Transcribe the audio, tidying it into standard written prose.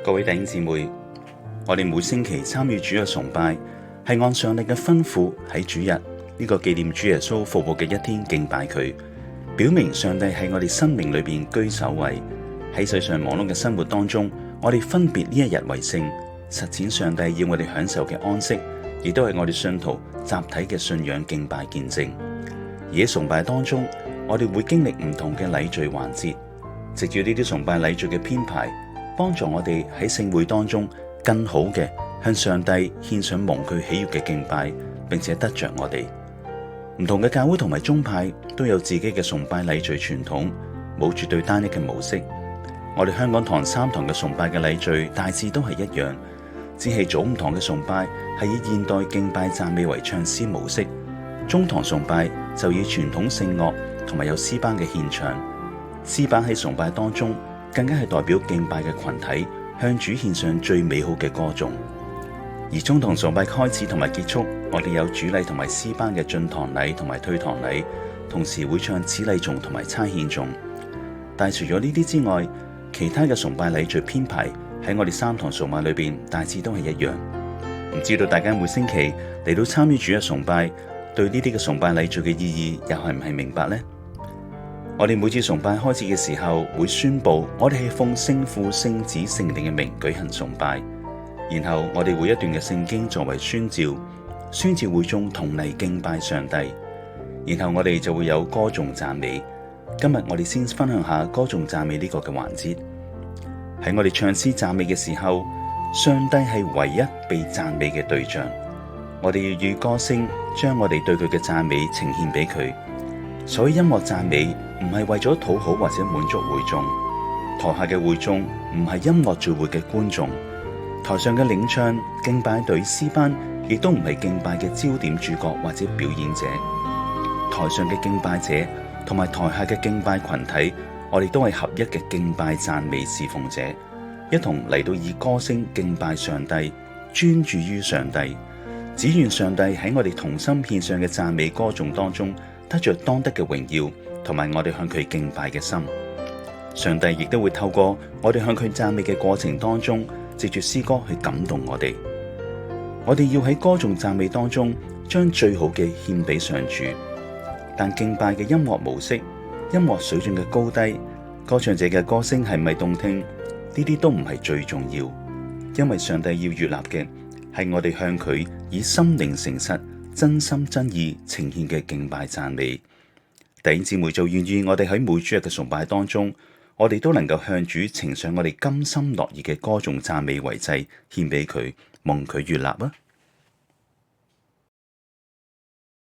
各位弟兄姊妹，我哋每星期參與主日崇拜，係按上帝嘅吩咐喺主日呢個紀念主耶穌復活嘅一天敬拜佢，表明上帝喺我哋生命裏邊居首位。喺世上忙碌嘅生活當中，我哋分別呢一日為聖，實踐上帝要我哋享受嘅安息，亦都係我哋信徒集體嘅信仰敬拜見證。而喺崇拜當中，我哋會經歷唔同嘅禮序環節，藉住呢啲崇拜禮序嘅編排，幫助我哋喺聖會當中更好嘅向上帝獻上蒙佢喜悅嘅敬拜，並且得着我哋。唔同嘅教會同埋宗派都有自己嘅崇拜禮序傳統，冇絕對單一嘅模式。我哋香港堂三堂嘅崇拜嘅禮序大致都係一樣，只係早午堂嘅崇拜係以現代敬拜讚美為唱詩模式，中堂崇拜就以傳統聖樂同埋有詩班嘅獻唱。詩班喺崇拜當中更加係代表敬拜嘅群體向主獻上最美好嘅歌頌。而中堂崇拜開始同埋結束，我哋有主禮同埋詩班嘅進堂禮同埋退堂禮，同時會唱此禮頌同埋差獻頌。但除咗呢啲之外，其他嘅崇拜禮序編排喺我哋三堂崇拜裏邊大致都係一樣。唔知道大家每星期嚟到參與主日崇拜，對呢啲嘅崇拜禮序嘅意義又係唔係明白呢？我哋每次崇拜開始嘅時候會宣布，我哋係奉聖父、聖子、聖靈嘅名舉行崇拜，然後我哋會一段嘅聖經作為宣召，宣召會眾同嚟敬拜上帝，然後我哋就會有歌頌讚美。今日我哋先分享下歌頌讚美呢個嘅環節。喺我哋唱詩讚美嘅時候，上帝係唯一被讚美嘅對象，我哋要以歌聲將我哋對佢嘅讚美呈獻俾佢。所以音樂讚美唔係為咗討好或者滿足會眾，台下嘅會眾唔係音樂聚會嘅觀眾，台上嘅領唱、敬拜隊、詩班亦都唔係敬拜嘅焦點主角或者表演者。台上嘅敬拜者同埋台下嘅敬拜群體，我哋都係合一嘅敬拜讚美侍奉者，一同嚟到以歌聲敬拜上帝，專注於上帝。只願上帝喺我哋同心獻上嘅讚美歌頌當中，得着當得嘅榮耀，同埋我哋向佢敬拜嘅心。上帝亦都會透過我哋向佢讚美嘅過程當中，藉住詩歌去感動我哋。我哋要喺歌頌讚美當中，將最好嘅獻俾上主。但敬拜嘅音樂模式、音樂水準嘅高低、歌唱者嘅歌聲係咪動聽，呢啲都唔係最重要，因為上帝要悅納嘅係我哋向佢以心靈誠實、真心真意呈獻嘅敬拜讚美。弟兄姊妹就願意我哋喺每主日嘅崇拜當中，我哋都能夠向主呈上我哋甘心樂意嘅歌頌讚美為祭，獻俾佢，蒙佢悅納啊！